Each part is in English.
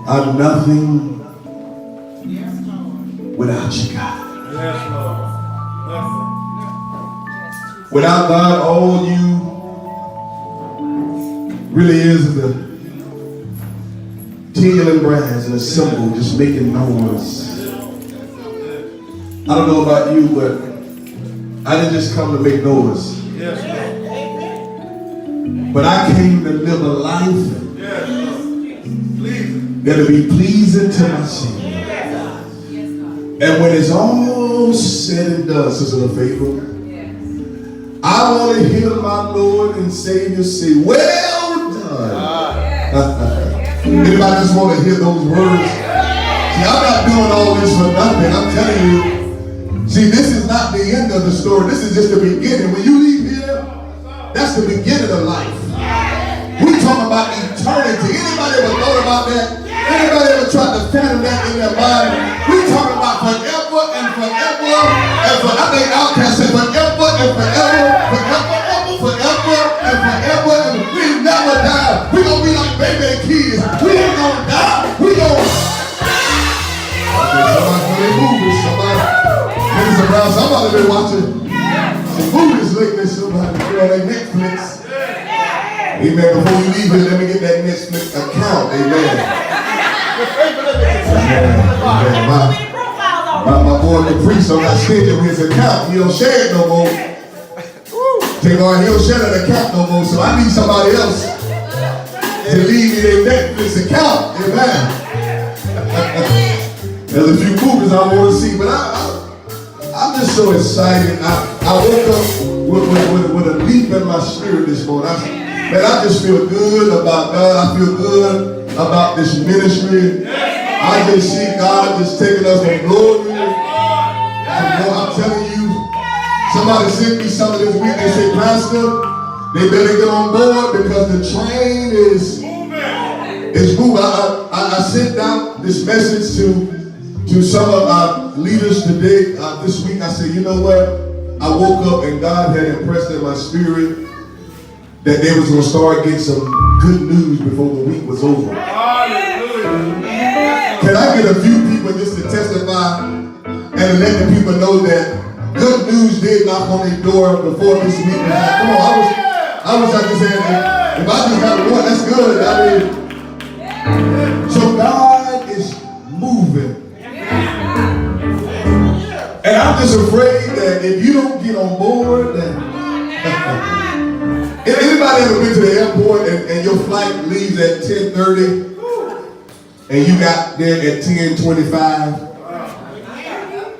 I'm nothing without you, God. Without God, all you really is the tingle and brass and a cymbal just making noise. I don't know about you, but I didn't just come to make noise. But I came to live a life that'll be pleasing to my Savior. And when it's all said and done, Sister Faithful, I want to hear my Lord and Savior say, well done. Anybody just want to hear those words? See, I'm not doing all this for nothing. I'm telling you. See, this is not the end of the story. This is just the beginning. When you leave here, that's the beginning of life. We're talking about eternity. Anybody ever thought about that? Anybody ever tried to fathom that in their mind? We're talking about forever and forever and forever. I think Outcast said forever and forever, forever, forever and forever. And we never die. We're going to be like baby kids. We ain't going to die. We going to... Okay, somebody moving. Somebody been watching some movies lately. Somebody on their Netflix. Amen. Before you leave here, let me get that Netflix account. Amen. My boy Caprice, I'm not stingy with his account. He don't share it no more. He don't share that account no more. So I need somebody else to leave me their Netflix account. Amen. There's a few movies I want to see, but I'm just so excited. I woke up with a leap in my spirit this morning. I just feel good about God. I feel good about this ministry. I just see God just taking us from glory. I'm telling you, somebody sent me some of this week. They said, Pastor, they better get on board because the train is moving. I sent out this message to some of our leaders today, this week. I said, you know what? I woke up and God had impressed in my spirit that they was going to start getting some good news before the week was over. Can I get a few people just to testify and let the people know that good news did knock on their door before this week was out? Come on, I was like saying, if I just got one, that's good. I mean, so God is moving. And I'm just afraid that if you don't get on board, then anybody ever been to the airport and your flight leaves at 10:30 and you got there at 10:25?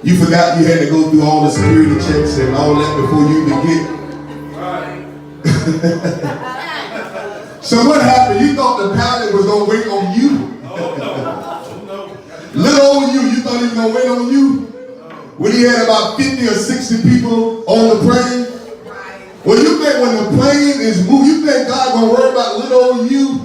You forgot you had to go through all the security checks and all that before you even get. So what happened? You thought the pilot was going to wait on you. Little old you thought he was going to wait on you? When he had about 50 or 60 people on the plane? Well, you think when the plane is moving, you think God gonna worry about little old you?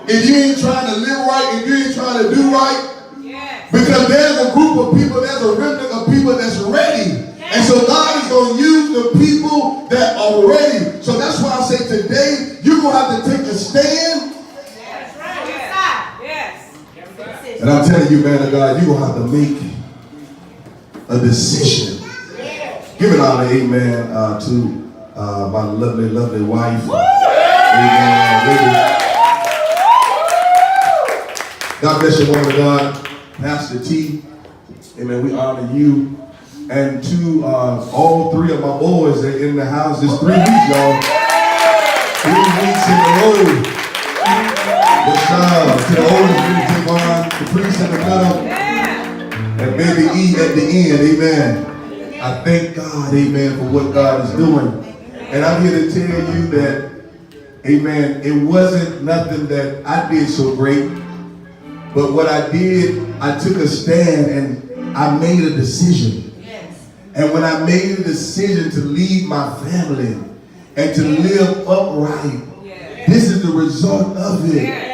If you ain't trying to live right, if you ain't trying to do right? Yes. Because there's a group of people, there's a remnant of people that's ready. Yes. And so God is gonna use the people that are ready. So that's why I say today, you're gonna have to take a stand. That's right. Yes. And I'm telling you, man of God, you're gonna have to make a decision. Give it honor, amen, to my lovely, lovely wife. Amen. God bless you, woman of God. Pastor T. Amen. We honor you. And to all three of my boys that are in the house. It's 3 weeks, y'all. 3 weeks in a row. To the oldest, Javon, the priest in the middle. And baby E at the end, amen. I thank God, amen, for what God is doing. And I'm here to tell you that, amen, it wasn't nothing that I did so great. But what I did, I took a stand and I made a decision. And when I made a decision to leave my family and to live upright, this is the result of it.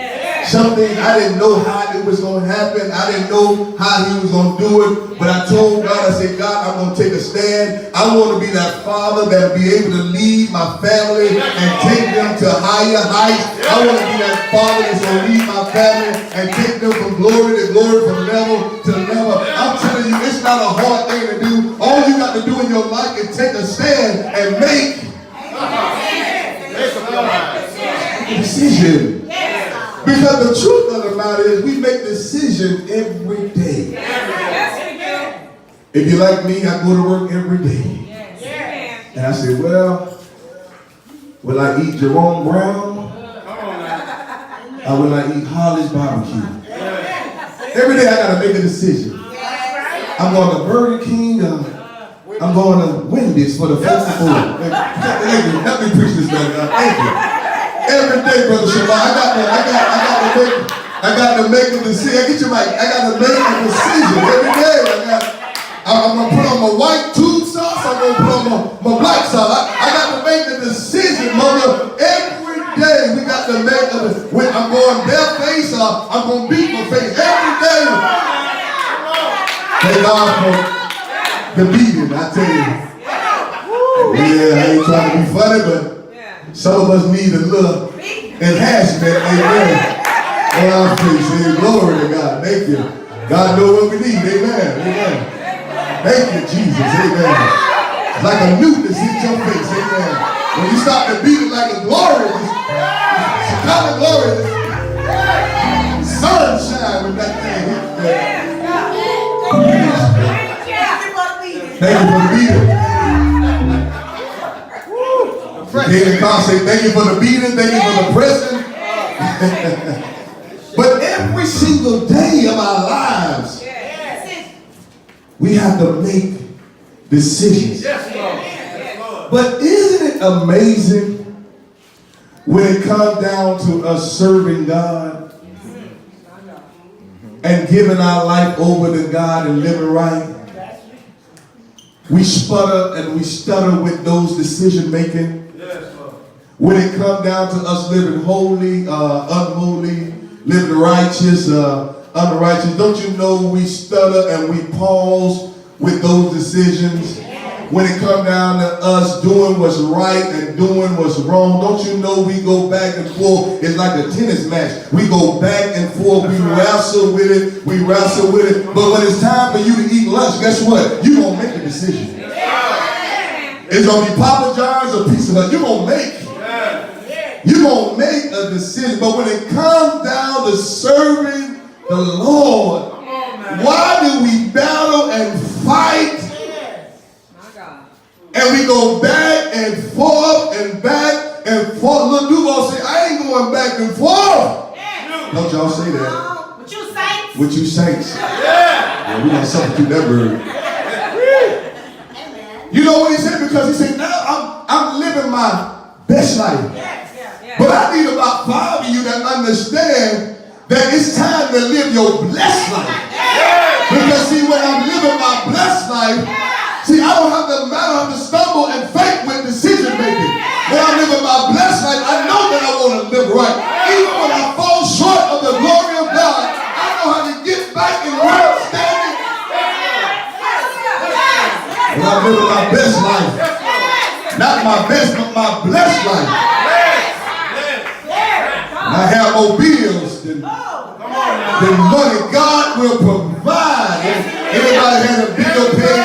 Something I didn't know how it was going to happen. I didn't know how he was going to do it. But I told God, I said, God, I'm going to take a stand. I want to be that father that will be able to lead my family and take them to higher heights. I want to be that father that's going to lead my family and take them from from glory to glory, from level to level. I'm telling you, it's not a hard thing to do. All you got to do in your life is take a stand and make a decision. Because the truth of the matter is we make decisions every day. If you're like me, I go to work every day. And I say, well, will I eat Jerome Brown? Or will I eat Holly's barbecue? Every day I got to make a decision. I'm going to Burger King. I'm going to Wendy's for the festival. Help me preach this man. Thank you. Every day, Brother Shabbat, I got to make a decision. I got to make a decision every day. I'm going to put on my white tube sauce. I'm going to put on my black sauce. I got to make a decision, mother. Every day we got to make a decision. When I'm going bareface, I'm going to beat my face. Every day. Thank God for the beating, I tell you. Yeah, I ain't trying to be funny, but some of us need a little enhancement. Amen. On our face. Glory to God. Thank you. God knows what we need. Amen. Amen. Thank you, Jesus. Amen. Like a newness hit your face. Amen. When you start to beat it like a glory, it's a kind of glory. Sunshine when that thing hits. Thank you for the beating. David Carr said, thank you for the beating, thank you for the pressing. But every single day of our lives, we have to make decisions. But isn't it amazing when it comes down to us serving God and giving our life over to God and living right? We sputter and we stutter with those decision making. When it comes down to us living holy, unholy, living righteous, unrighteous, don't you know we stutter and we pause with those decisions? When it comes down to us doing what's right and doing what's wrong, don't you know we go back and forth? It's like a tennis match. We go back and forth. We wrestle with it. We wrestle with it. But when it's time for you to eat lunch, guess what? You're going to make a decision. It's going to be Papa John's or Pizza Hut. You're going to make. You're going to make a decision. But when it comes down to serving the Lord, why do we battle and fight? And we go back and forth and back and forth. Little Duval say, I ain't going back and forth. Don't y'all say that. With you saints. With you saints. Yeah, we got something to that word. You know what he said? Because he said, now I'm living my best life. But I need about 5 of you that understand that it's time to live your blessed life. Because see, when I'm living my blessed life, see, I don't have to stumble and fight with decision making. When I'm living my blessed life, I know that I want to live right. Even when I fall short of the glory of God, I know how to get back in right standing. When I'm living my best life, not my best, but my blessed life. I have more bills than money. God will provide. Anybody has a bill paid?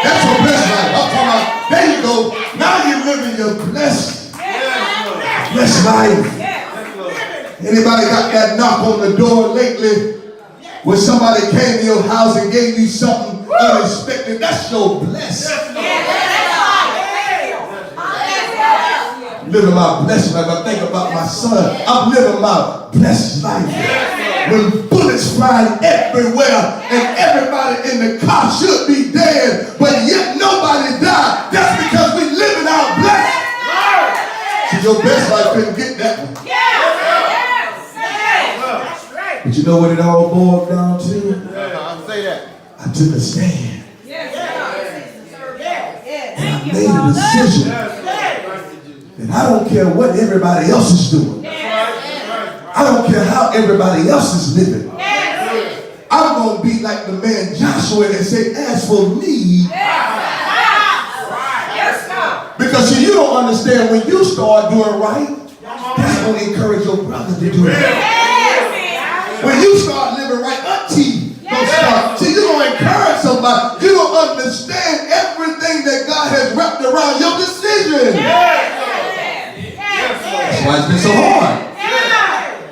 That's your blessed life. I'm talking about, there you go. Now you're living your blessed life. Anybody got that knock on the door lately when somebody came to your house and gave you something unexpected? That's your blessed. Living my blessed life. I think about my son. I'm living my blessed life. When bullets flying everywhere and everybody in the car should be dead, but yet nobody died. That's because we living our blessed. See, your best life couldn't get that one. But you know what it all boiled down to? I'll say that. I took a stand. And I made a decision. And I don't care what everybody else is doing. I don't care how everybody else is living. I'm going to be like the man Joshua and say, as for me. Because see, you don't understand, when you start doing right, that's going to encourage your brother to do right. When you start living right, somebody, you don't understand everything that God has wrapped around your decision. That's why it's been so hard.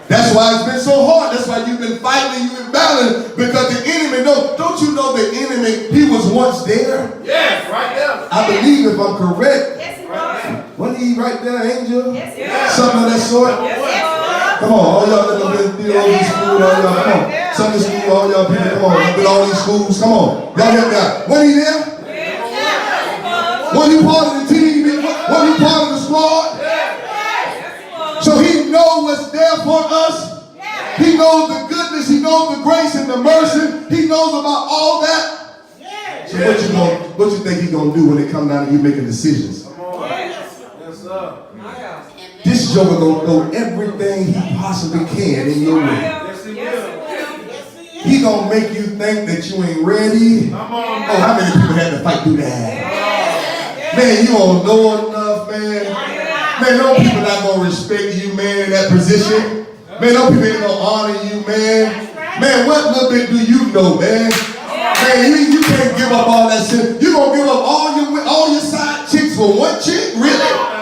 That's why it's been so hard. That's why you've been fighting and you've been battling, because the enemy don't you know the enemy, he was once there? Yes, right there. I believe, if I'm correct. Yes, he was. Wasn't he right there, Angel? Yes, he was. Something of that sort? Yes, Come on, all y'all that have been through all these schools, all y'all, come on. Sunday school, all y'all people, come on. I've been all these schools, come on. Y'all help me out. Wasn't he there? Was he part of the team? Was he part of the squad? So he knows what's there for us. He knows the goodness, he knows the grace and the mercy. He knows about all that. So what you think he's gonna do when it comes down to you making decisions? Yes, sir. This joker gonna throw everything he possibly can in your way. Yes, he will. He gonna make you think that you ain't ready. Come on. Oh, how many people had to fight through that? Man, you don't know enough, man. Man, no people not gonna respect you, man, in that position. Man, no people ain't gonna honor you, man. Man, what little bit do you know, man? Man, you can't give up all that shit. You gonna give up all your side chicks for one chick? Really?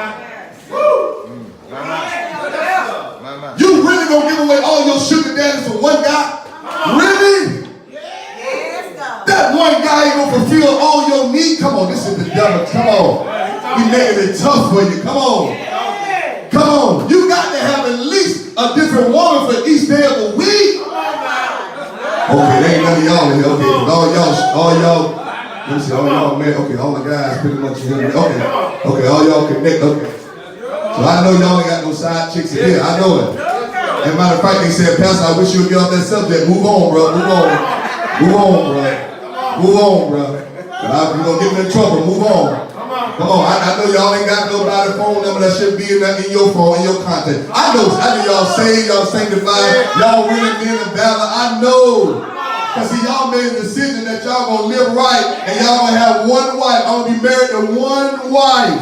You really gonna give away all your sugar daddies for one guy? Really? That one guy ain't gonna fulfill all your needs? Come on, this is the devil. Come on. He making it tough for you. Come on. Come on. You got to have at least a different woman for each day of the week. Okay, there ain't none of y'all in here. Okay, all y'all, let me see, all y'all, man. Okay, all the guys pretty much in here. Okay, all y'all connect. Okay. So I know y'all ain't got no side chicks in here. I know it. As a matter of fact, they said, Pastor, I wish you would get off that subject. Move on, bro. Move on. Move on, bro. Move on, bro. You're going to get me in trouble. Move on. Come on. I know y'all ain't got nobody phone number that should be in your phone, in your contact. I know y'all saved, y'all sanctified, y'all really been in battle. I know. Because see, y'all made a decision that y'all going to live right and y'all going to have one wife. I'm going to be married to one wife.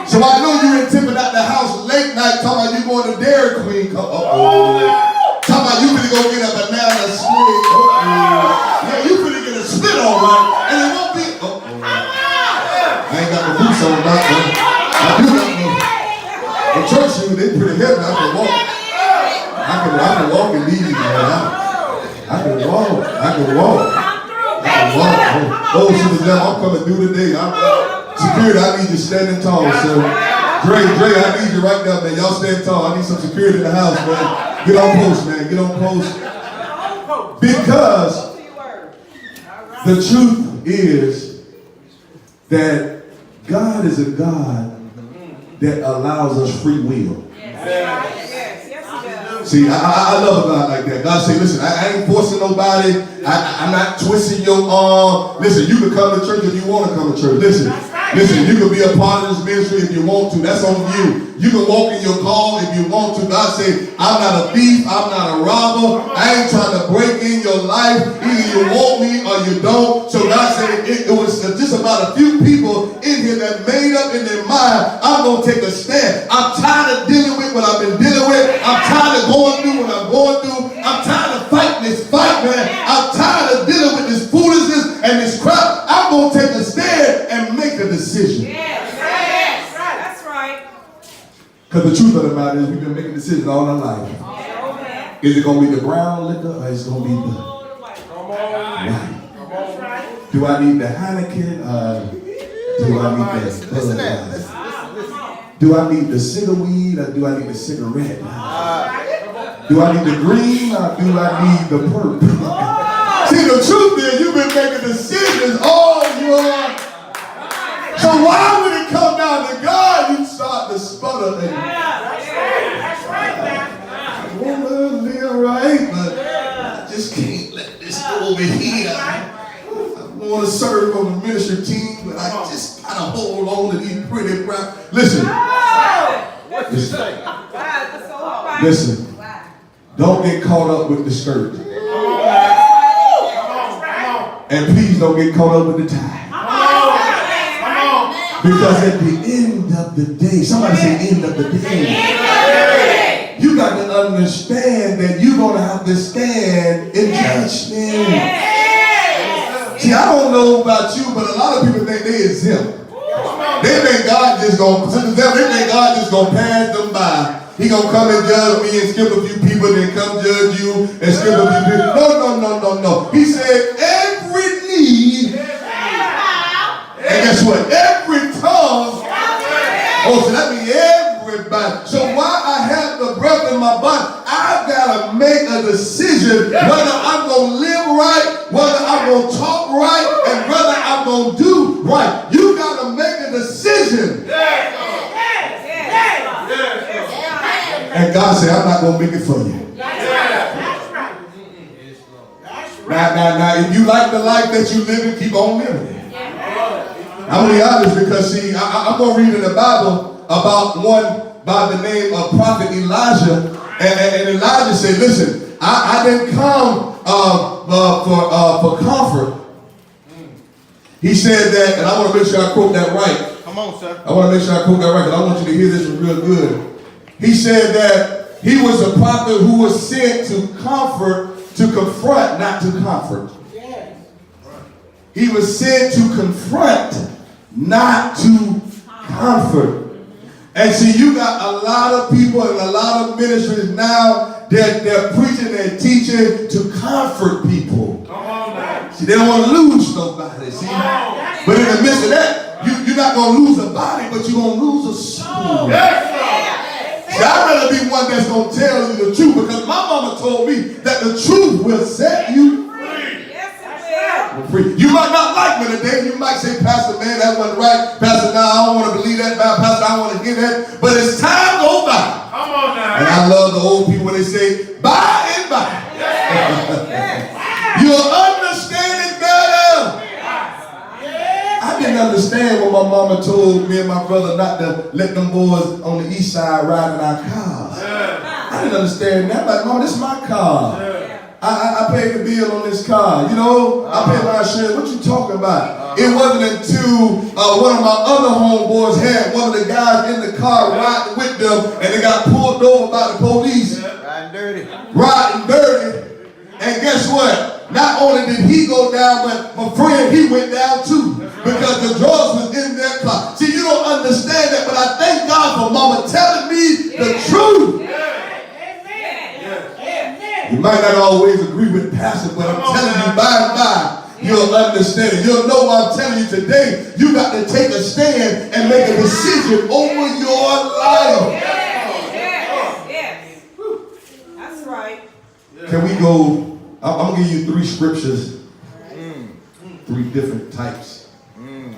So I know you ain't tipping out the house late night talking about you going to Dairy Queen. Talking about you finna go get a banana split. Yeah, you finna get a split all right. And it won't be. I ain't got no boots on that one. I do got no. The church shoes, they pretty heavy. I can walk. I can walk and leave, man. I can walk. Oh, Sister Jam, I'm coming through today. Security, I need you standing tall, sir. Dre, I need you right there, man. Y'all stand tall. I need some security in the house, man. Get on post, man. Get on post. Because the truth is that God is a God that allows us free will. See, I love a God like that. God say, listen, I ain't forcing nobody. I'm not twisting your arm. Listen, you can come to church if you want to come to church. Listen, you can be a part of this ministry if you want to. That's on you. You can walk in your call if you want to. God say, I'm not a thief. I'm not a robber. I ain't trying to break in your life. Either you want me or you don't. So God said it was just about a few people in here that made up in their mind, I'm going to take a stand. I'm tired of dealing with what I've been dealing with. I'm tired of going through what I'm going through. I'm tired of fighting this fight, man. I'm tired of dealing with this foolishness and this crap. I'm going to take a stand and make a decision. That's right. Because the truth of the matter is we've been making decisions all our life. Is it going to be the brown liquor or is it going to be the white? Do I need the Heineken? Do I need the Budweiser? Do I need the cigar weed or do I need the cigarette? Do I need the green or do I need the purple? See, the truth is you've been making decisions all your life. So why when it come down to God, you start to sputter and That's right, man. I want to live right, but I just can't let this go over here. I want to serve on the ministry team, but I just got to hold on to these pretty brown. Listen. Listen. Don't get caught up with the skirt. And please don't get caught up with the tie. Because at the end of the day, somebody say end of the day, you got to understand that you're going to have to stand in judgment. See, I don't know about you, but a lot of people think they exempt. They think God just gonna, they think God just gonna pass them by. He gonna come and judge me and skip a few people, then come judge you and skip a few people. No. He said every knee, and guess what? Every tongue. Oh, so that means everybody. So while I have the breath in my body, I've got to make a decision whether I'm going to live right, whether I'm going to talk right, and whether I'm going to do right. You got to make a decision. And God said, I'm not going to make it for you. Now, if you like the life that you live in, keep on living it. I'm going to be honest because, see, I'm going to read in the Bible about one by the name of Prophet Elijah. And Elijah said, listen, I didn't come for comfort. He said that, and I want to make sure I quote that right. Come on, sir. I want to make sure I quote that right because I want you to hear this one real good. He said that he was a prophet who was sent to comfort, to confront, not to comfort. He was sent to confront, not to comfort. And see, you got a lot of people and a lot of ministries now that they're preaching and teaching to comfort people. Come on now. See, they don't want to lose nobody, see? But in the midst of that, you're not going to lose a body, but you're going to lose a soul. Yes, See, I'd rather be one that's going to tell you the truth because my mama told me that the truth will set you free. You might not like me today. You might say, Pastor, man, that wasn't right. Pastor, no, I don't want to believe that. Pastor, I don't want to give that. But as time goes by, come on now. and I love the old people when they say, by and by, you'll understand it better. I didn't understand when my mama told me and my brother not to let them boys on the east side ride in our cars. I didn't understand that. Like, Mom, this is my car. I paid the bill on this car. You know, I paid my insurance. What you talking about? It wasn't until one of my other homeboys had one of the guys in the car riding with them, and they got pulled over by the police. Riding dirty. And guess what? Not only did he go down, but my friend, he went down too. Because the drugs was in their car. See, you don't understand that, but I thank God for mama telling me the truth. You might not always agree with Pastor, but I'm telling you, by and by, you'll understand it. You'll know what I'm telling you today. You got to take a stand and make a decision over your life. Yes. That's right. Can we go? I'm going to give you 3 scriptures, 3 different types, and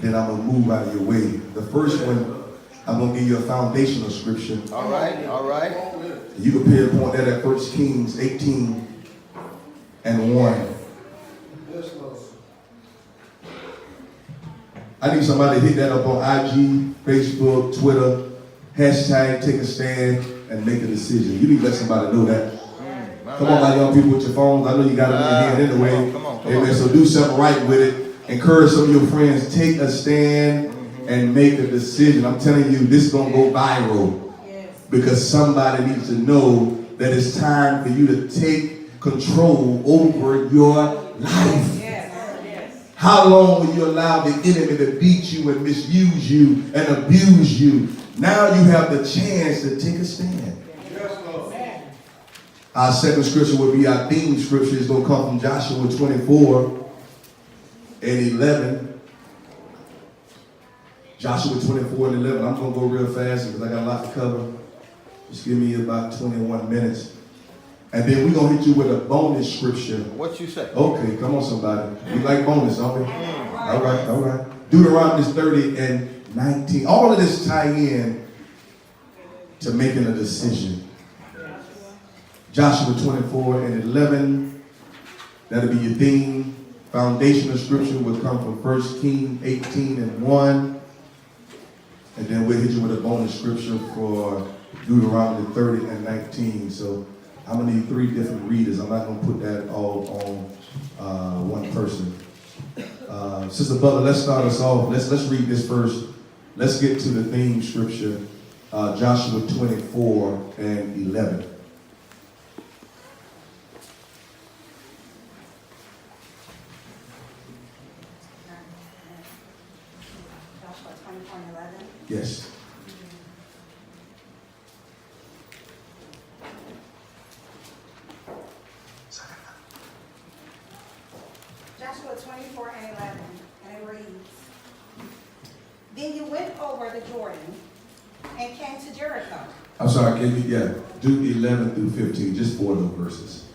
then I'm going to move out of your way. The first one, I'm going to give you a foundational scripture. All right. You can pinpoint that at 1 Kings 18:1. I need somebody to hit that up on IG, Facebook, Twitter, hashtag take a stand and make a decision. You need to let somebody know that. Come on, my young people with your phones. I know you got them in your hand anyway. Come on. Amen. So do something right with it. Encourage some of your friends. Take a stand and make a decision. I'm telling you, this is going to go viral. Because somebody needs to know that it's time for you to take control over your life. How long will you allow the enemy to beat you and misuse you and abuse you? Now you have the chance to take a stand. Our second scripture will be our theme scripture. It's going to come from Joshua 24:11. Joshua 24:11. I'm going to go real fast because I got a lot to cover. Just give me about 21 minutes. And then we're going to hit you with a bonus scripture. What you say? Okay, come on somebody. We like bonus, don't we? All right. Deuteronomy 30:19. All of this tie in to making a decision. Joshua 24:11. That'll be your theme. Foundational scripture will come from 1 Kings 18:1. And then we'll hit you with a bonus scripture for Deuteronomy 30:19. So I'm going to need 3 different readers. I'm not going to put that all on one person. Sister Butler, let's start us off. Let's read this first. Let's get to the theme scripture, Joshua 24:11. Yes. Joshua 24:11, and it reads, Then you went over the Jordan and came to Jericho. I'm sorry, can you, do 11 through 15, just 4 of those verses.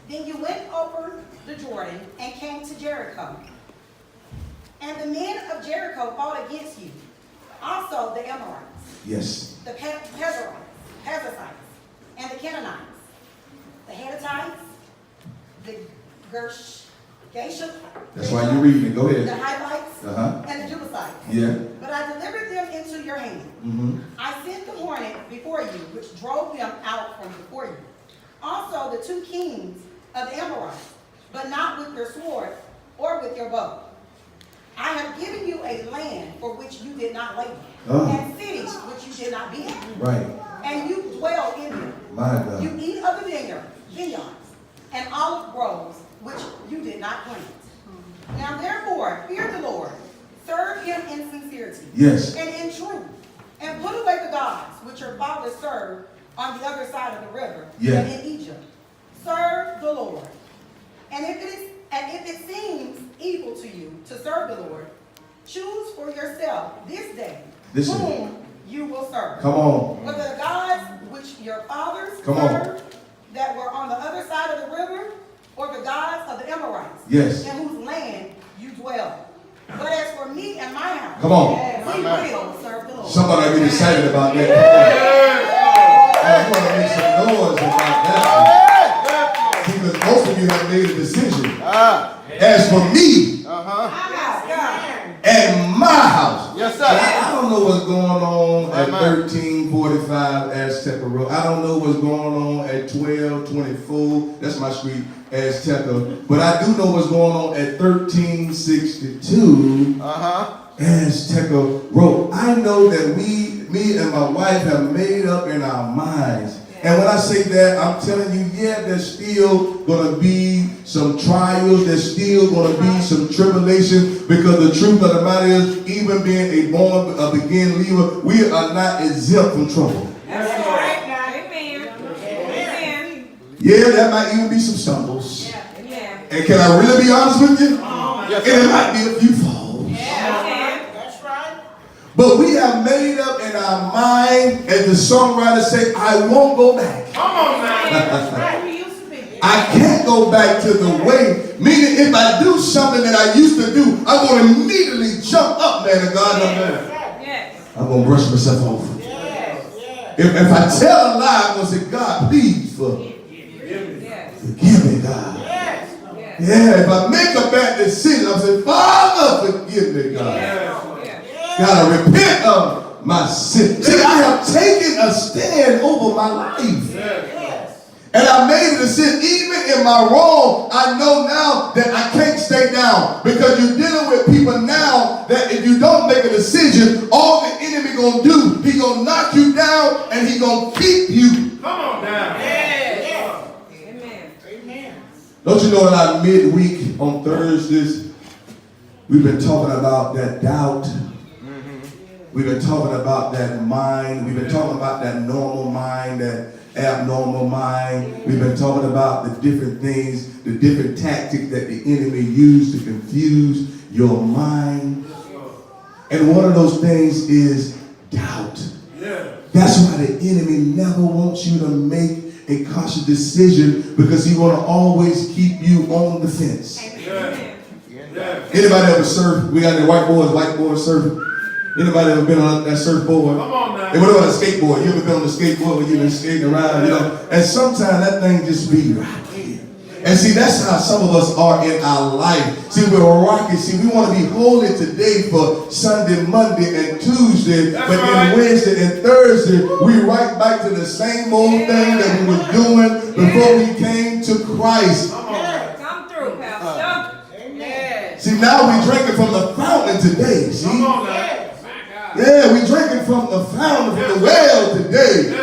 Then you went over the Jordan and came to Jericho. And the men of Jericho fought against you, also the Amorites, Yes. the Perizzites, and the Canaanites, the Hittites, the Gershonites, That's why you're reading it. Go the ahead. Hivites, Uh-huh. and the Jebusites. Yeah. But I delivered them into your hand. Mm-hmm. I sent the hornet before you, which drove them out from before you. Also the 2 kings of the Amorites, but not with your sword or with your bow. I have given you a land for which you did not labor, and cities which you did not build. Right. And you dwell in them. My God. You eat of the vineyards, and olive groves which you did not plant. Now therefore, fear the Lord, serve him in sincerity, Yes. and in truth, and put away the gods which your fathers served on the other side of the river, Yeah. and in Egypt. Serve the Lord. And if it seems evil to you to serve the Lord, choose for yourself this day whom you will serve. Come on. Whether the gods which your fathers Come on. served that were on the other side of the river, or the gods of the Amorites, Yes. in whose land you dwell. But as for me and my house, Come on. we will serve the Lord. Somebody get excited about that. I want to make some noise about that. Because most of you have made a decision. As for me and my house. Yes, sir. I don't know what's going on at 1345 Azteca Road. I don't know what's going on at 1224. That's my street, Azteca. But I do know what's going on at 1362 Azteca Road. I know that me and my wife have made up in our minds. And when I say that, I'm telling you, there's still going to be some trials. There's still going to be some tribulations, because the truth of the matter is, even being a born again believer, we are not exempt from trouble. That's right. Amen. Amen. Yeah, there might even be some stumbles. Amen. And can I really be honest with you? Yes, And it might be a few falls. That's right. But we have made up in our mind, as the songwriter say, I won't go back. Come on now. That's right. We used to be. I can't go back to the way. Meaning, if I do something that I used to do, I'm going to immediately jump up, man, to God. Yes. I'm going to brush myself off. Yes. If I tell a lie, I'm going to say, God, please Yes. forgive me, God. Yes. Yeah, if I make a bad decision, I'm saying, Father, forgive me, God. Yes. Gotta repent of my sin. See, I have taken a stand over my life. And I made a decision. Even in my wrong, I know now that I can't stay down. Because you're dealing with people now that if you don't make a decision, all the enemy gonna do, he gonna knock you down and he gonna keep you. Come on now. Amen. Don't you know that our midweek on Thursdays, we've been talking about that doubt. We've been talking about that mind. We've been talking about that normal mind, that abnormal mind. We've been talking about the different things, the different tactics that the enemy used to confuse your mind. And one of those things is doubt. That's why the enemy never wants you to make a conscious decision, because he want to always keep you on the fence. Anybody ever surf? We got the white boys surfing. Anybody ever been on that surfboard? Come on now. And what about a skateboard? You ever been on the skateboard when you've been skating around, you know? And sometimes that thing just be rocky. And see, that's how some of us are in our life. See, we're rocky. See, we want to be holy today for Sunday, Monday, and Tuesday. But then Wednesday and Thursday, we right back to the same old thing that we were doing before we came to Christ. Come through, Pastor. Amen. See, now we drinking from the fountain today. See? Come on now. Yeah, we drinking from the fountain, from the well today.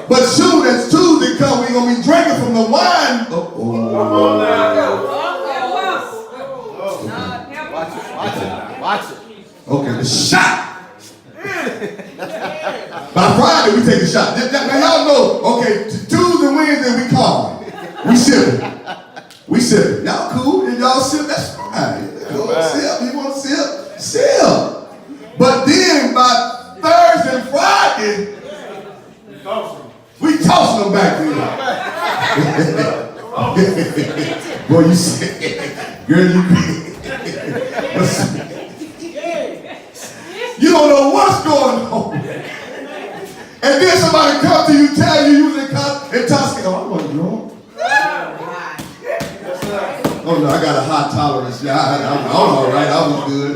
But soon as Tuesday comes, we're going to be drinking from the wine. Come on now. Help us. Watch it. Okay, the shot. By Friday, we take a shot. Now, y'all know, okay, Tuesday and Wednesday, we calm. We sipping. We sipping. Y'all cool. If y'all sip, that's fine. Sip. You want to sip? Sip. But then by Thursday and Friday, we tossing them back there. Boy, you sick. Girl, you don't know what's going on. And then somebody come to you, tell you was intoxicated. Oh, I wasn't drunk. Oh no, I got a high tolerance. Yeah, I'm all right. I was good.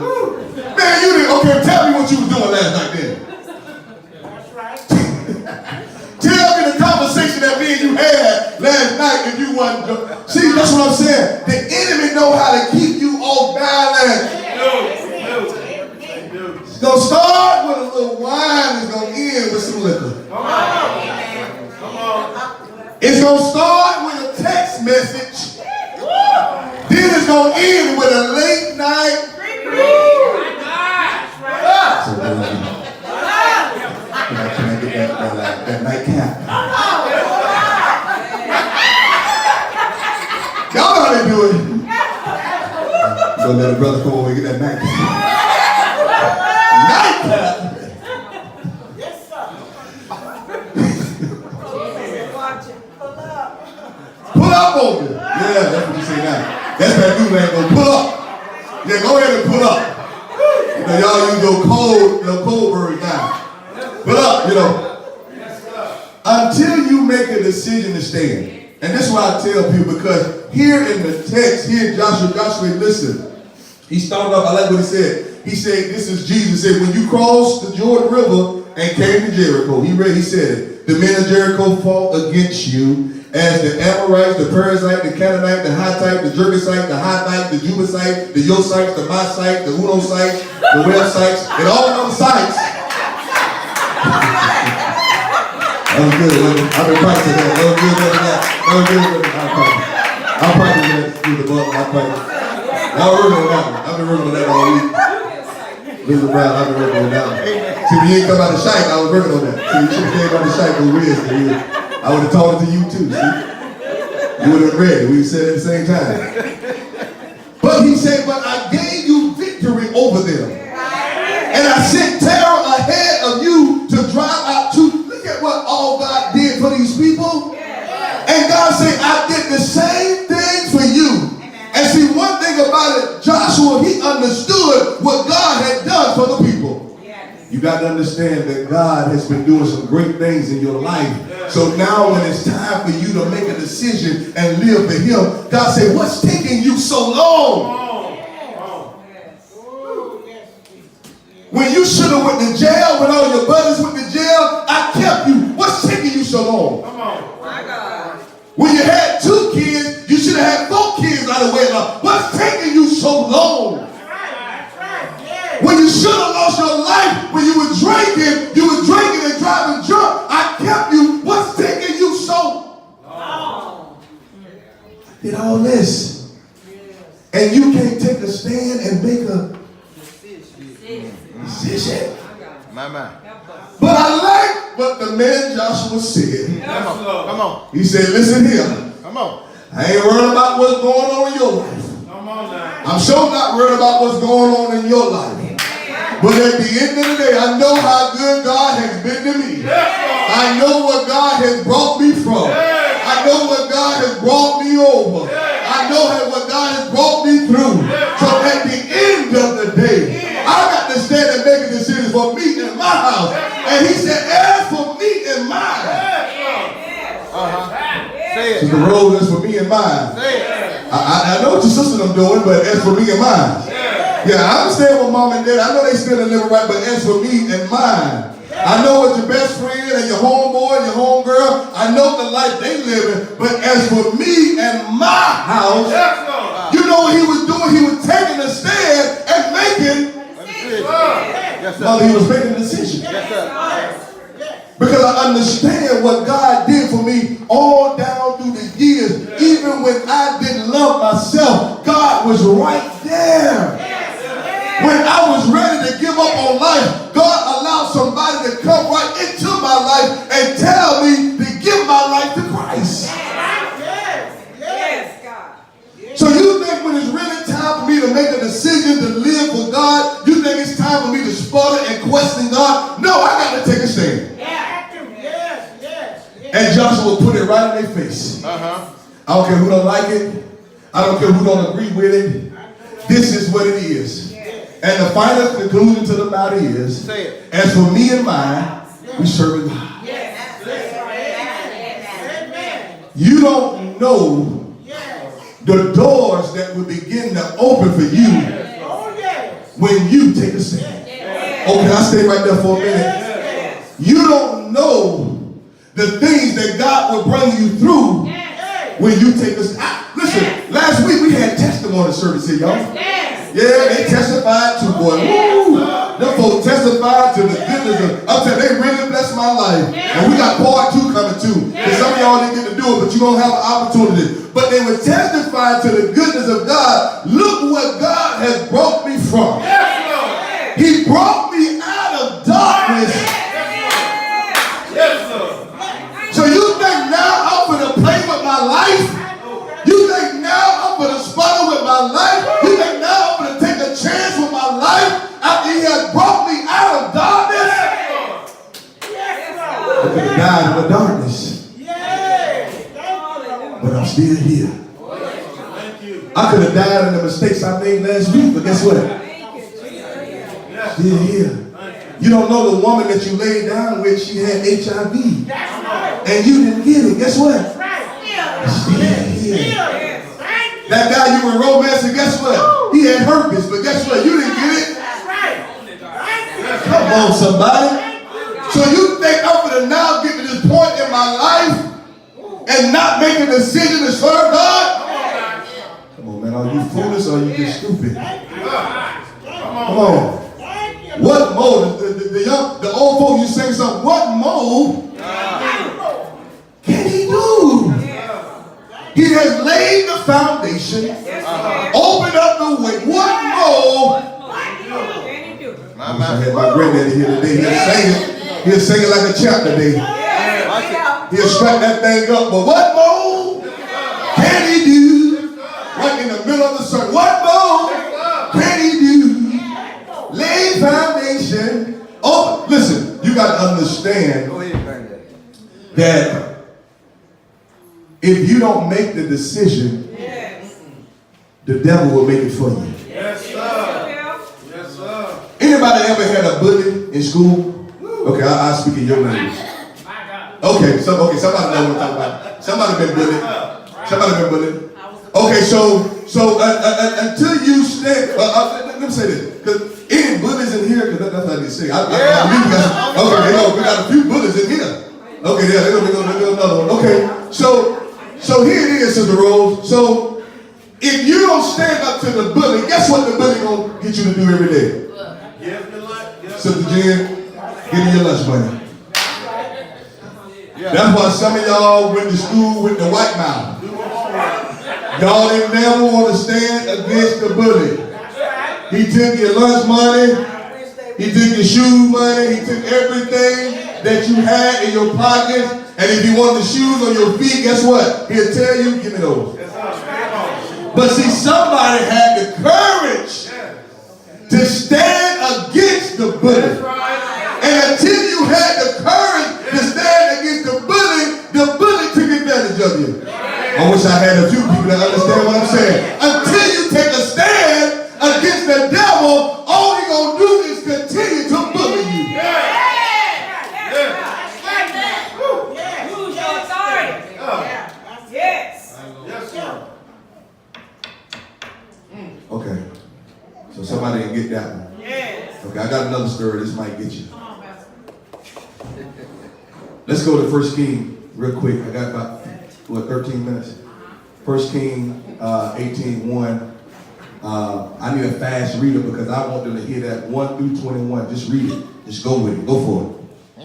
Man, you didn't. Okay, tell me what you was doing last night then. That's right. Tell me the conversation that me and you had last night if you wasn't drunk. See, that's what I'm saying. The enemy know how to keep you off balance. It's gonna start with a little wine. It's gonna end with some liquor. Come on. Come on. It's gonna start with a text message. Then it's gonna end with a late night. Can I get that nightcap? Y'all know how they do it. So let a brother come over and get that nightcap. Nightcap. Yes, sir. Pull up on me. Yeah, that's what you say now. That's that new man gonna pull up. Yeah, go ahead and pull up. You know, y'all use your cold word now. Pull up, you know. Until you make a decision to stand. And this is why I tell people, because here in the text, here Joshua, listen. He started off, I like what he said. He said, this is Jesus. He said, when you crossed the Jordan River and came to Jericho, he said it. The men of Jericho fought against you as the Amorites, the Perizzite, the Canaanite, the Hittite, the Girgasite, the Hittite, the Jebusite, the Yosites, the Maasite, the Unosites, the Websites, and all other sites. That was good, wasn't it? I've been practicing that. That was good, wasn't it? That was good, wasn't it? I'll practice that through the book. I'll practice. I've been working on that one. I've been working on that all week. Mr. Brown, I've been working on that one. See, when you ain't come out of Shike, I was working on that. See, you should have came out of Shike on Wednesday. I would have taught it to you too, see? You would have read it. We said it at the same time. But he said, but I gave you victory over them. And I sent terror ahead of you to drive out to. Look at what all God did for these people. And God said, I did the same thing for you. And see, one thing about it, Joshua, he understood what God had done for the people. You got to understand that God has been doing some great things in your life. So now when it's time for you to make a decision and live for him, God said, what's taking you so long? When you should have went to jail, when all your brothers went to jail, I kept you. What's taking you so long? Come on. My God. When you had 2 kids, you should have had 4 kids out of wedlock. What's taking you so long? That's right. Yeah. When you should have lost your life, when you were drinking and driving drunk, I kept you. What's taking you so long? I did all this. And you can't take a stand and make a decision. My. But I like what the man Joshua said. Come on. He said, listen here. Come on. I ain't worried about what's going on in your life. Come on now. I'm sure not worried about what's going on in your life. But at the end of the day, I know how good God has been to me. I know what God has brought me from. I know what God has brought me over. I know what God has brought me through. So at the end of the day, I got to stand and make a decision for me and my house. And he said, as for me and mine. Say So the road is for me and mine. I know what your sister them doing, but as for me and mine. Yeah, I understand what mom and dad, I know they still living right, but as for me and mine. I know what your best friend and your homeboy and your homegirl, I know the life they living, but as for me and my house, you know what he was doing? He was taking a stand and making Mother, he was making a decision. Because I understand what God did for me all down through the years. Even when I didn't love myself, God was right there. When I was ready to give up on life, God allowed somebody to come right into I don't care who don't like it. I don't care who don't agree with it. This is what it is. And the final conclusion to the matter is, as for me and mine, we serve God. You don't know the doors that will begin to open for you when you take a stand. Oh, can I stay right there for a minute? You don't know the things that God will bring you through when you take a stand. Listen, last week we had testimony service here, y'all. Yeah, they testified to, boy, them folks testified to the goodness of, I'm telling you, they really blessed my life. And we got part 2 coming too. And some of y'all didn't get to do it, but you're going to have an opportunity. But they were testifying to the goodness of God. Look what God has brought me from. He brought me out of darkness. So you think now I'm going to play with my life? You think now I'm going to sputter with my life? You think now I'm going to take a chance with my life after he has brought me out of darkness? I could have died in the darkness. But I'm still here. I could have died in the mistakes I made last week, but guess what? Still here. You don't know the woman that you laid down with, she had HIV. And you didn't get it. Guess what? Still here. That guy you were romancing, guess what? He had herpes, but guess what? You didn't get it. Come on, somebody. So you think I'm going to now get to this point in my life and not make a decision to serve God? Come on, man. Are you foolish or are you just stupid? Come on. What more? The old folks, you say something. What more can he do? He has laid the foundation, opened up the way. What more? I had my granddaddy here today. He'll sing it like a chapter today. He'll strike that thing up. But what more can he do? Right in the middle of the sermon. What more can he do? Lay foundation. Oh, listen, you got to understand that if you don't make the decision, the devil will make it for you. Yes, sir. Yes, sir. Anybody ever had a bully in school? Okay, I'll speak in your language. Okay, somebody know what I'm talking about. Somebody been bullied. Okay, so until you stand, let me say this, because any bullies in here, because that's how they say. We got a few bullies in here. Okay, yeah, they're gonna do another one. Okay, so here it is, Sister Rose. So if you don't stand up to the bully, guess what the bully gonna get you to do every day? Sister Jen, give me your lunch money. That's why some of y'all went to school with the white mouth. Y'all didn't never want to stand against the bully. He took your lunch money. He took your shoe money. He took everything that you had in your pockets. And if you want the shoes on your feet, guess what? He'll tell you, give me those. But see, somebody had the courage to stand against the bully. And until you had the courage to stand against the bully took advantage of you. I wish I had a few people that understand what I'm saying. Until you take a stand against the devil, all he's going to do is continue to bully you. Use your authority. Yes. Yes, sir. Okay. So somebody didn't get that one. Yes. Okay, I got another story. This might get you. Let's go to 1 King real quick. I got about, 13 minutes. 1 King 18:1. I need a fast reader because I want them to hear that 1 through 21. Just read it. Just go with it. Go for it.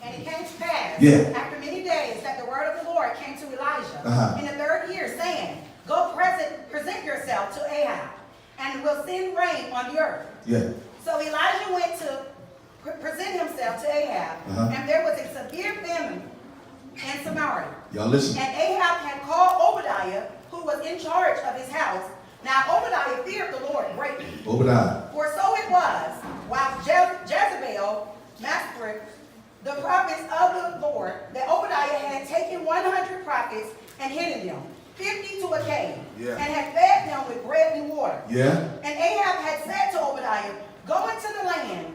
And it came to pass, Yeah. many days, that the word of the Lord came to Elijah in the 3rd year, saying, go present yourself to Ahab, and will send rain on the earth. Yeah. So Elijah went to present himself to Ahab, and there was a severe famine in Samaria. Y'all listen. And Ahab had called Obadiah, who was in charge of his house. Now Obadiah feared the Lord greatly. Obadiah. For so it was, while Jezebel massacred the prophets of the Lord, that Obadiah had taken 100 prophets and hidden them, 50 to a cave, Yeah. and had fed them with bread and water. Yeah. And Ahab had said to Obadiah, go into the land,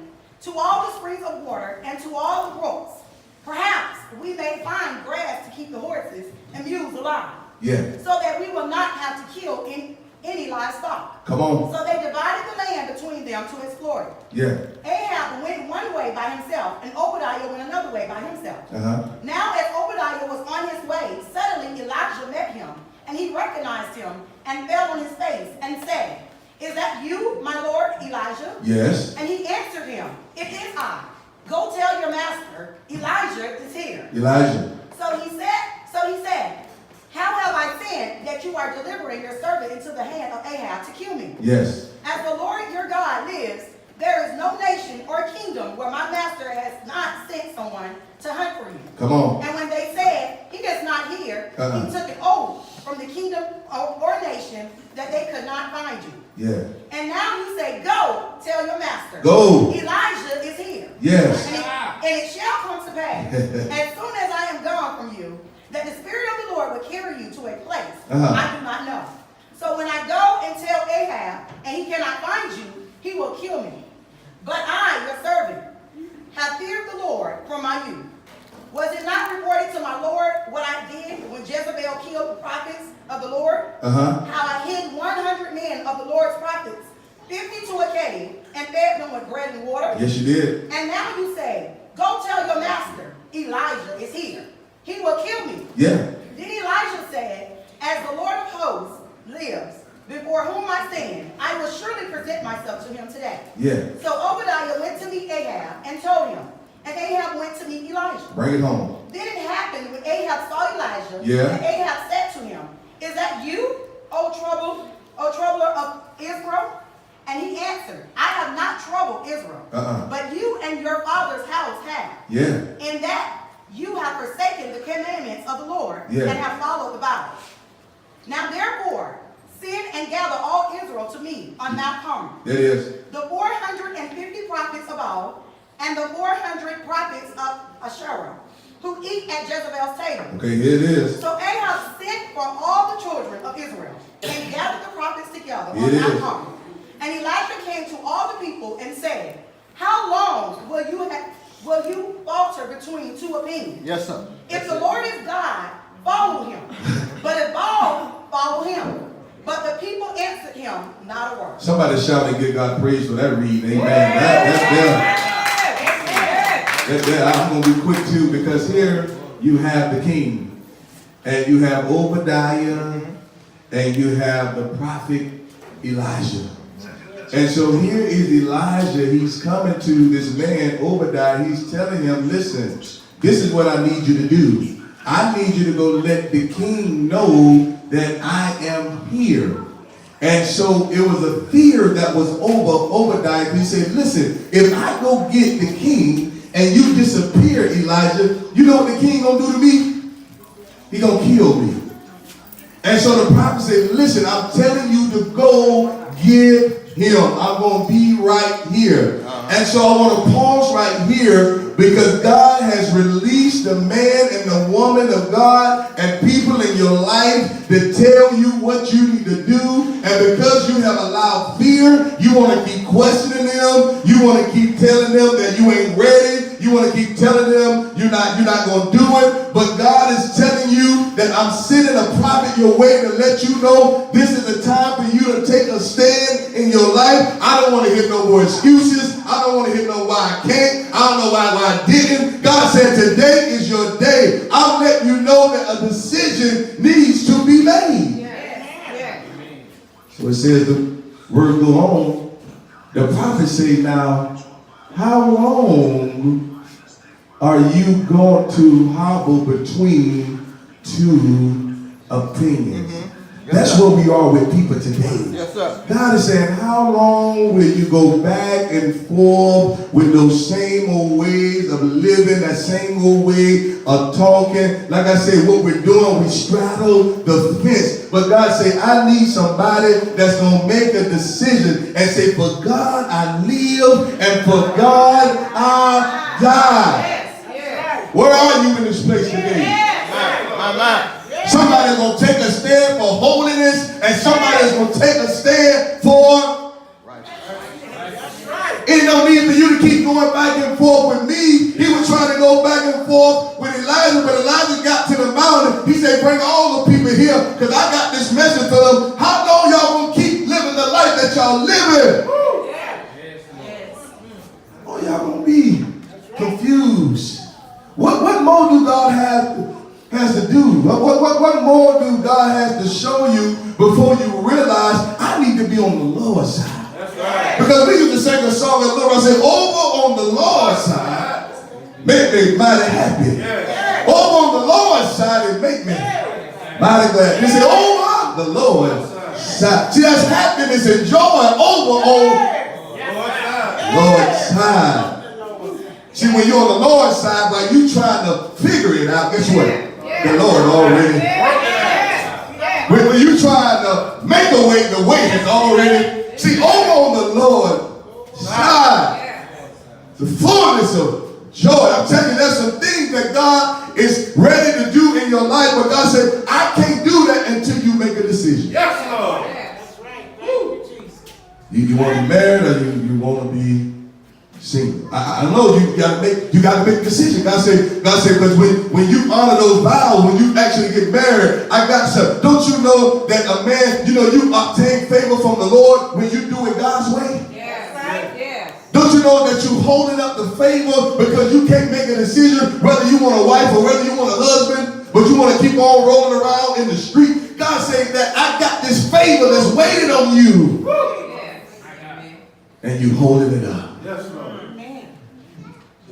to all the springs of water, and to all the brooks. Perhaps we may find grass to keep the horses and mules alive, Yeah. so that we will not have to kill any livestock. Come on. So they divided the land between them to explore it. Yeah. Ahab went one way by himself, and Obadiah went another way by himself. Now as Obadiah was on his way, suddenly Elijah met him, and he recognized him, and fell on his face, and said, is that you, my lord Elijah? Yes. And he answered him, it is I. Go tell your master, Elijah is here. Elijah. So he said, how have I sinned that you are delivering your servant into the hand of Ahab to kill me? Yes. As the Lord your God lives, there is no nation or kingdom where my master has not sent someone to hunt for you. Come on. And when they said, he is not here, he took an oath from the kingdom or nation that they could not find you. Yeah. And now you say, go tell your master. Go. Elijah is here. Yes. And it shall come to pass, as soon as I am gone from you, that the Spirit of the Lord will carry you to a place I do not know. So when I go and tell Ahab, and he cannot find you, he will kill me. But I, your servant, have feared the Lord from my youth. Was it not reported to my Lord what I did when Jezebel killed the prophets of the Lord? How I hid 100 men of the Lord's prophets, 50 to a cave, and fed them with bread and water? Yes, you did. And now you say, go tell your master, Elijah is here. He will kill me. Yeah. Then Elijah said, as the Lord of hosts lives, before whom I stand, I will surely present myself to him today. Yeah. So Obadiah went to meet Ahab and told him. And Ahab went to meet Elijah. Bring it home. Then it happened when Ahab saw Elijah, Yeah. that Ahab said to him, is that you, O troubler of Israel? And he answered, I have not troubled Israel, but you and your father's house have. Yeah. In that you have forsaken the commandments of the Lord and have followed the Bible. Now therefore, send and gather all Israel to me on Mount Carmel. It is. The 450 prophets of Baal and the 400 prophets of Asherah, who eat at Jezebel's table. Okay, here it is. So Ahab sent for all the children of Israel and gathered the prophets together on It Mount is. Carmel. And Elijah came to all the people and said, how long will you falter between two opinions? Yes, sir. If the Lord is God, follow him. But if Baal, follow him. But the people answered him not a word. Somebody shout and give God praise for that reading. Amen. That's there. I'm going to be quick too, because here you have the king, and you have Obadiah, and you have the prophet Elijah. And so here is Elijah. He's coming to this man, Obadiah. He's telling him, listen, this is what I need you to do. I need you to go let the king know that I am here. And so it was a fear that was over Obadiah. He said, listen, if I go get the king and you disappear, Elijah, you know what the king gonna do to me? He gonna kill me. And so the prophet said, listen, I'm telling you to go get him. I'm going to be right here. And so I want to pause right here, because God has released the man and the woman of God and people in your life to tell you what you need to do. And because you have allowed fear, you want to keep questioning them. You want to keep telling them that you ain't ready. You want to keep telling them you're not going to do it. But God is telling you that I'm sending a prophet your way to let you know this is the time for you to take a stand in your life. I don't want to hear no more excuses. I don't want to hear no why I can't. I don't know why I didn't. God said today is your day. I'm letting you know that a decision needs to be made. So it says the word go on. The prophet say, now, how long are you going to hobble between two opinions? That's where we are with people today. Yes, sir. God is saying, how long will you go back and forth with those same old ways of living, that same old way of talking? Like I said, what we're doing, we straddle the fence. But God said, I need somebody that's going to make a decision and say, for God I live and for God I die. Where are you in this place today? My. Somebody's going to take a stand for holiness, and somebody's going to take a stand for it. Don't need for you to keep going back and forth with me. He was trying to go back and forth with Elijah, but Elijah got to the mountain. He said, bring all the people here, because I got this message for them. How long y'all going to keep living the life that y'all living? Oh, y'all going to be confused. What more do God has to do? What more do God has to show you before you realize I need to be on the lower side? Because we used to sing a song at Lord. I said, over on the Lord's side, make me mighty happy. Over on the Lord's side, it make me mighty glad. You say, over the Lord's side. See, that's happiness and joy over on Lord's side. See, when you're on the Lord's side, while you trying to figure it out, guess what? The Lord already. When you trying to make a way, the way is already. See, over on the Lord's side, the fullness of joy. I'm telling you, there's some things that God is ready to do in your life, but God said, I can't do that until you make a decision. Yes, Lord. That's right. You want to be married or you want to be single? I know you got to make a decision. God said, because when you honor those vows, when you actually get married, I got to. Don't you know that a man, you obtain favor from the Lord when you do it God's way? Yes. Right. Yes. Don't you know that you holding up the favor because you can't make a decision whether you want a wife or whether you want a husband, but you want to keep on rolling around in the street? God said that I got this favor that's waiting on you. Yes. And you holding it up. Yes, Lord.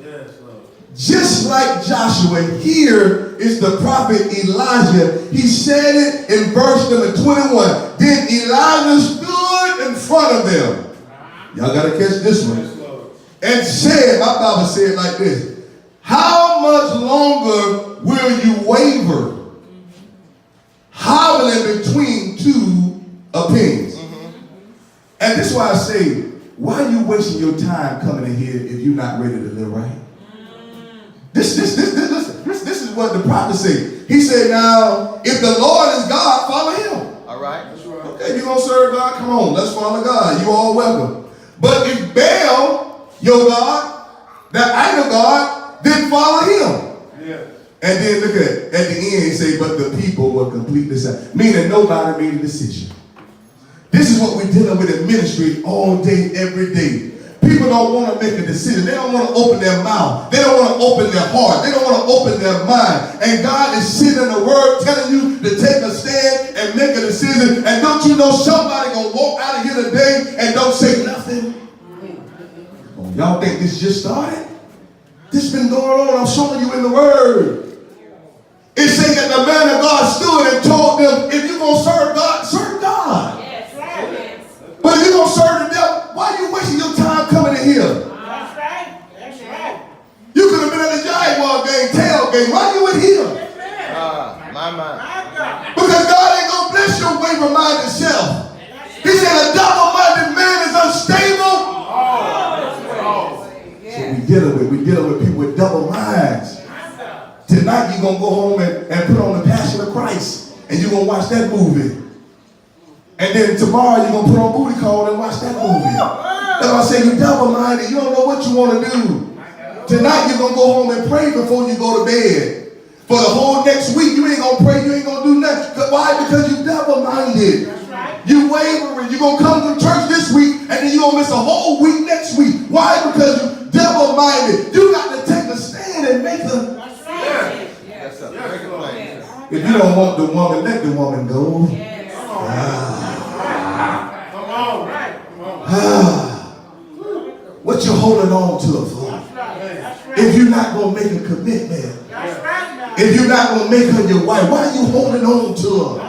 Yes, Lord. Just like Joshua, here is the prophet Elijah. He said it in verse number 21. Then Elijah stood in front of them. Y'all got to catch this one. Yes, Lord. And said, my Bible said like this, how much longer will you waver, hobbling between two opinions? And this is why I say, why are you wasting your time coming in here if you're not ready to live right? This is what the prophet said. He said, now, if the Lord is God, follow him. All right. That's right. Okay, you're going to serve God? Come on, let's follow God. You all welcome. But if Baal, your God, that idol God, then follow him. Yeah. And then look at the end, he say, but the people were completely silent. Meaning nobody made a decision. This is what we're dealing with in ministry all day, every day. People don't want to make a decision. They don't want to open their mouth. They don't want to open their heart. They don't want to open their mind. And God is sitting in the word telling you to take a stand and make a decision. And don't you know somebody going to walk out of here today and don't say nothing? Oh, y'all think this just started? This been going on. I'm showing you in the word. It says that the man of God stood and told them, if you're going to serve God, serve God. Yes. Right. But if you're going to serve the devil, why are you wasting your time coming in here? That's right. That's right. You could have been at the Jaguar game, tailgate. Why you in here? My. Because God ain't going to bless your waver-minded self. He said a double-minded man is unstable. So we dealing with people with double minds. Tonight you're going to go home and put on the Passion of Christ. And you're going to watch that movie. And then tomorrow you're going to put on Booty Call and watch that movie. That's why I say you're double-minded. You don't know what you want to do. Tonight you're going to go home and pray before you go to bed. For the whole next week you ain't going to pray. You ain't going to do nothing. Why? Because you're double-minded. You wavering. You're going to come to church this week and then you're going to miss a whole week next week. Why? Because you're double-minded. You got to take a stand and make a... If you don't want the woman, let the woman go. What you holding on to her for? If you're not going to make a commitment, if you're not going to make her your wife, why are you holding on to her?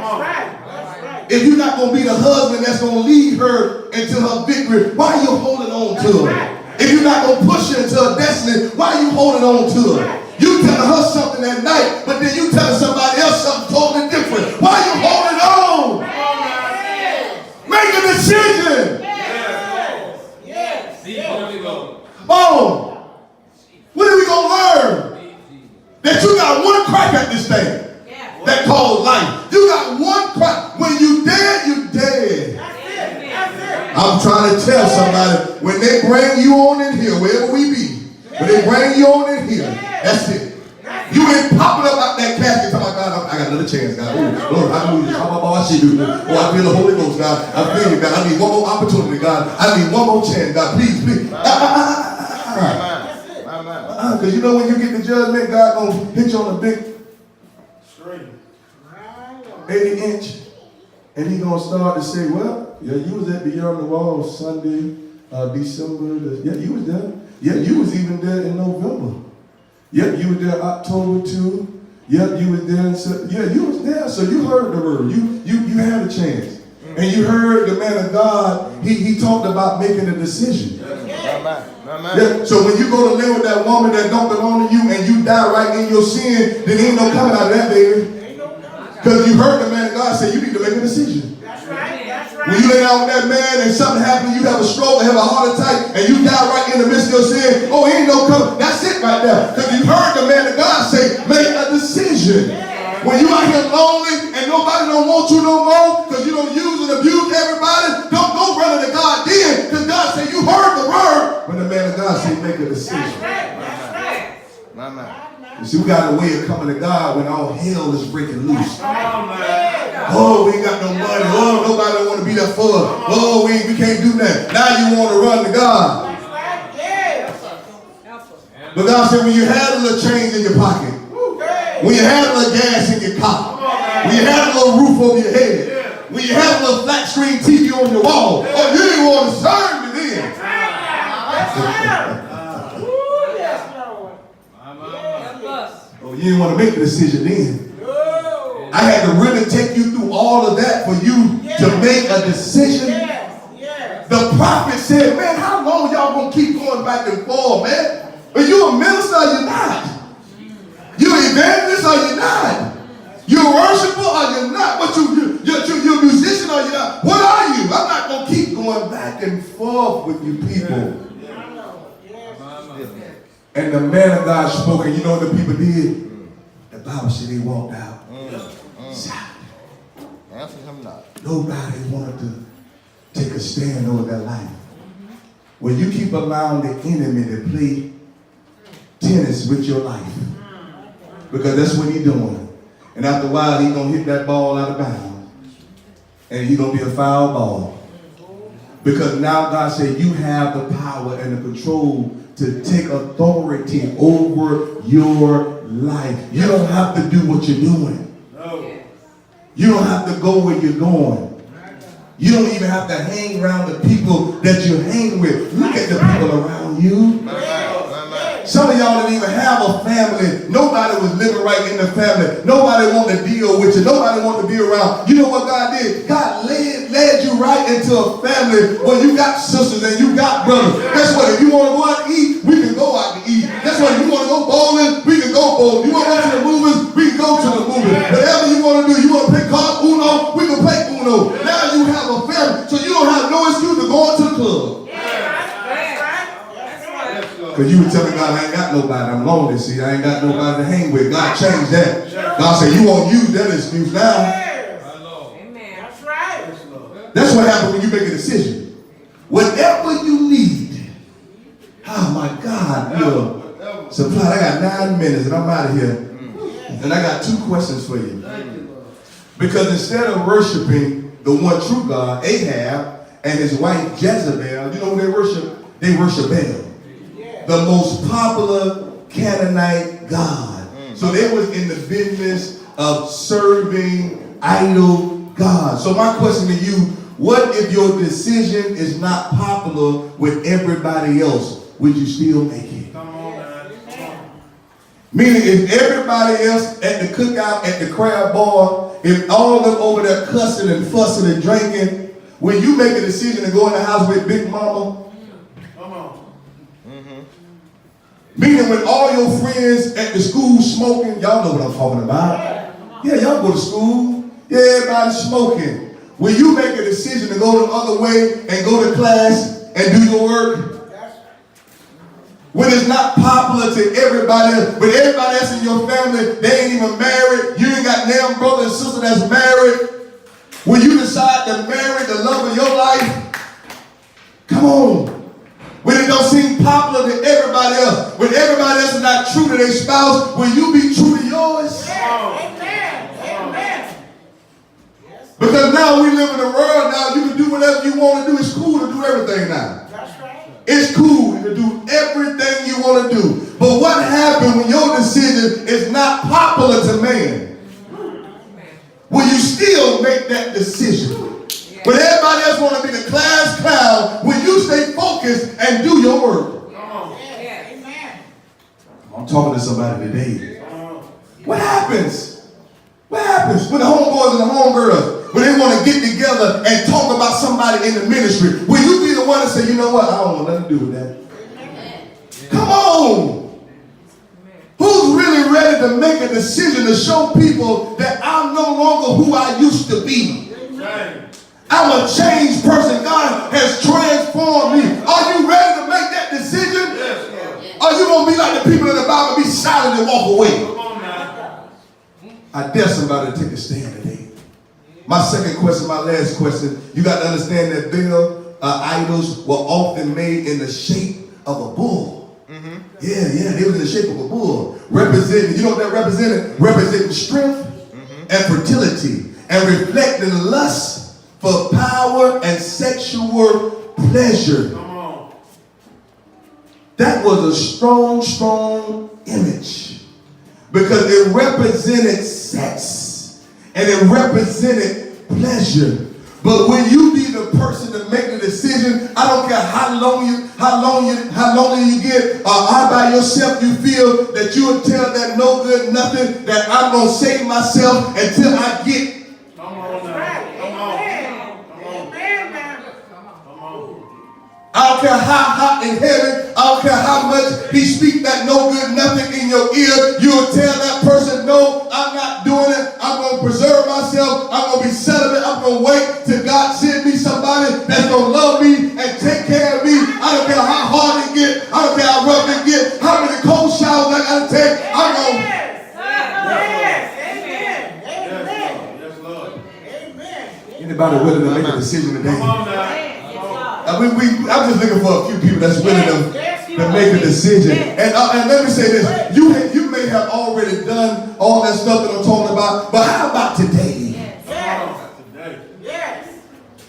If you're not going to be the husband that's going to lead her into her victory, why are you holding on to her? If you're not going to push her into her destiny, why are you holding on to her? You telling her something at night, but then you telling somebody else something totally different. Why are you holding on? Make a decision. Oh, when are we going to learn that you got one crack at this thing that called life? trying to tell somebody, when they bring you on in here, wherever we be, when they bring you on in here, that's it. You ain't popping up out that casket talking about, God, I got another chance, God. Oh, Lord, hallelujah. Oh, I see you. Oh, I feel the Holy Ghost, God. I feel you, God. I need one more opportunity, God. I need one more chance, God. Please, please. Because you know when you get the judgment, God gonna hit you on a big 80-inch, and he gonna start to say, well, yeah, you was at Beyond the Wall Sunday, December. Yeah, you was there. Yeah, you was even there in November. Yep, you were there October 2. Yep, you was there. Yeah, you was there. So you heard the word. You had a chance. And you heard the man of God, he talked about making a decision. Yeah, so when you go to live with that woman that don't belong to you and you die right in your sin, then ain't no coming out of that, baby. Because you heard the man of God say you need to make a decision. That's right. That's right. When you lay down with that man and something happens, you have a stroke or have a heart attack, and you die right in the midst of your sin, oh, ain't no coming. That's it right there. Because you heard the man of God say, make a decision. When you out here lonely and nobody don't want you no more because you don't use and abuse everybody, don't go running to God then, because God said you heard the word. When the man of God said make a decision. That's right. That's right. My man. You see, we got a way of coming to God when all hell is breaking loose. Come on, man. Oh, we ain't got no money. Oh, nobody want to be there for us. Oh, we can't do that. Now you want to run to God. That's right. Yeah. But God said when you had a little change in your pocket, when you had a little gas in your car, when you had a little roof over your head, when you had a little flat screen TV on your wall, oh, you didn't want to serve me then. Oh, you didn't want to make the decision then. I had to really take you through all of that for you to make a decision. The prophet said, man, how long y'all going to keep going back and forth, man? Are you a minister or you not? You an evangelist or you not? You a worshiper or you not? But you're a musician or you not? What are you? I'm not going to keep going back and forth with you people. And the man of God spoke, and you know what the people did? The Bible said they walked out. Answer him not. Nobody wanted to take a stand over their life. When you keep allowing the enemy to play tennis with your life, because that's what he's doing. And after a while, he's going to hit that ball out of bounds. And he's going to be a foul ball. Because now God said you have the power and the control to take authority over your life. You don't have to do what you're doing. You don't have to go where you're going. You don't even have to hang around the people that you hang with. Look at the people around you. Some of y'all didn't even have a family. Nobody was living right in the family. Nobody wanted to deal with you. Nobody wanted to be around. You know what God did? God led you right into a family where you got sisters and you got brothers. Guess what? If you want to go out to eat, we can go out to eat. Guess what? If you want to go bowling, we can go bowling. You want to go to the movies, we can go to the movies. Whatever you want to do, you want to play card Uno, we can play Uno. Now you have a family, so you don't have no excuse to go into the club. Because you were telling God, I ain't got nobody. I'm lonely. See, I ain't got nobody to hang with. God changed that. God said, you won't use that excuse now. Amen. That's right. That's what happens when you make a decision. Whatever you need. Oh my God. You're supplied. I got 9 minutes and I'm out of here. And I got 2 questions for you. Because instead of worshiping the one true God, Ahab, and his wife Jezebel, you know who they worship? They worship Baal. The most popular Canaanite god. So they was in the business of serving idol gods. So my question to you, what if your decision is not popular with everybody else? Would you still make it? Come on, man. Meaning if everybody else at the cookout, at the crab bar, if all of them over there cussing and fussing and drinking, when you make a decision to go in the house with Big Mama, meaning when all your friends at the school smoking, y'all know what I'm talking about. Yeah, y'all go to school. Yeah, everybody's smoking. When you make a decision to go the other way and go to class and do your work, when it's not popular to everybody else, when everybody else in your family, they ain't even married, you ain't got damn brother and sister that's married, when you decide to marry the love of your life, Come on. When it don't seem popular to everybody else, when everybody else is not true to their spouse, will you be true to yours? Amen. Amen. Because now we live in a world now you can do whatever you want to do. It's cool to do everything now. That's right. It's cool to do everything you want to do. But what happens when your decision is not popular to man? Will you still make that decision? When everybody else want to be the class clown, will you stay focused and do your work? Amen. I'm talking to somebody today. What happens? What happens when the homeboys and the homegirls, when they want to get together and talk about somebody in the ministry? Will you be the one to say, you know what, I don't want nothing to do with that? Come on. Who's really ready to make a decision to show people that I'm no longer who I used to be? I'm a changed person. God has transformed me. Are you ready to make that decision? Yes. Are you going to be like the people in the Bible, be silent and walk away? Come on now. I dare somebody to take a stand today. My second question, my last question, you got to understand that Baal idols were often made in the shape of a bull. Yeah, they was in the shape of a bull. Representing, you know what that represented? Representing strength and fertility and reflecting lust for power and sexual pleasure. Come on. That was a strong image because it represented sex and it represented pleasure. But when you be the person to make the decision, I don't care how lonely you get, or how by yourself you feel that you will tell that no good nothing that I'm gonna save myself until I get. I don't care how hot in heaven, I don't care how much he speak that no good nothing in your ear, you'll tell that person, no, I'm not doing it. I'm going to preserve myself. I'm going to be celibate. I'm going to wait till God send me somebody that's going to love me and take care of me. I don't care how hard it get. I don't care how rough it get. How many cold showers I got to take. I'm going to. Anybody willing to make a decision today? I'm just looking for a few people that's willing to make a decision. And let me say this. You may have already done all that stuff that I'm talking about, but how about today?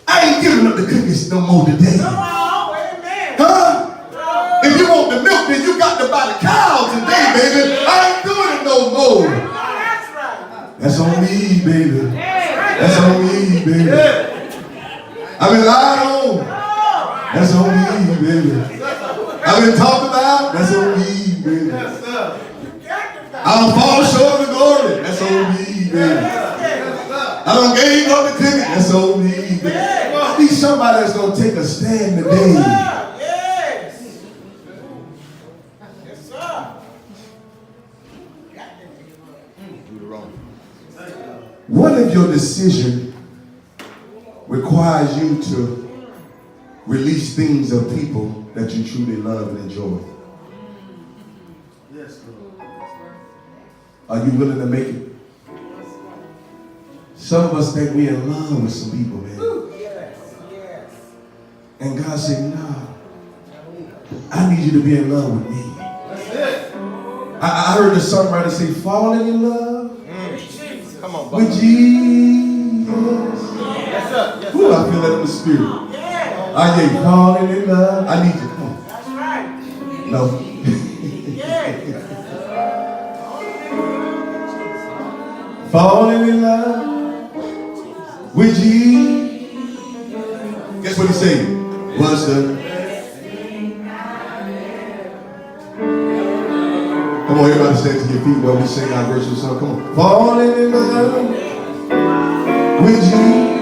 I ain't giving up the cookies no more today. Huh? If you want the milk, then you got to buy the cow today, baby. I ain't doing it no more. That's on me, baby. That's on me, baby. I've been lied on. That's on me, baby. I've been talked about. That's on me, baby. I don't fall short of the glory. That's on me, baby. I don't gave up the cookie. That's on me, baby. I need somebody that's going to take a stand today. Yes. Yes, sir. What if your decision requires you to release things of people that you truly love and enjoy? Yes, Lord. Are you willing to make it? Some of us think we're in love with some people, man. Yes. And God said, no. I need you to be in love with me. That's it. I heard the songwriter say, falling in love Come on, with Jesus. Yes, sir. Yes, Ooh, sir. I feel that in the spirit. I ain't falling in love. I need you. Come on. That's right. No. Falling in love with Jesus. Guess what he said? Was the. Come on, everybody stand to your feet while we sing our verse of song. Come on. Falling in love with Jesus.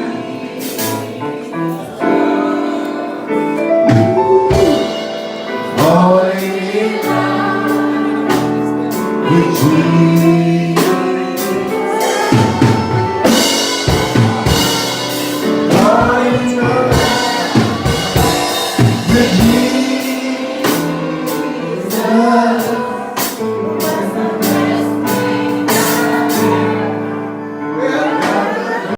Falling in love with Jesus.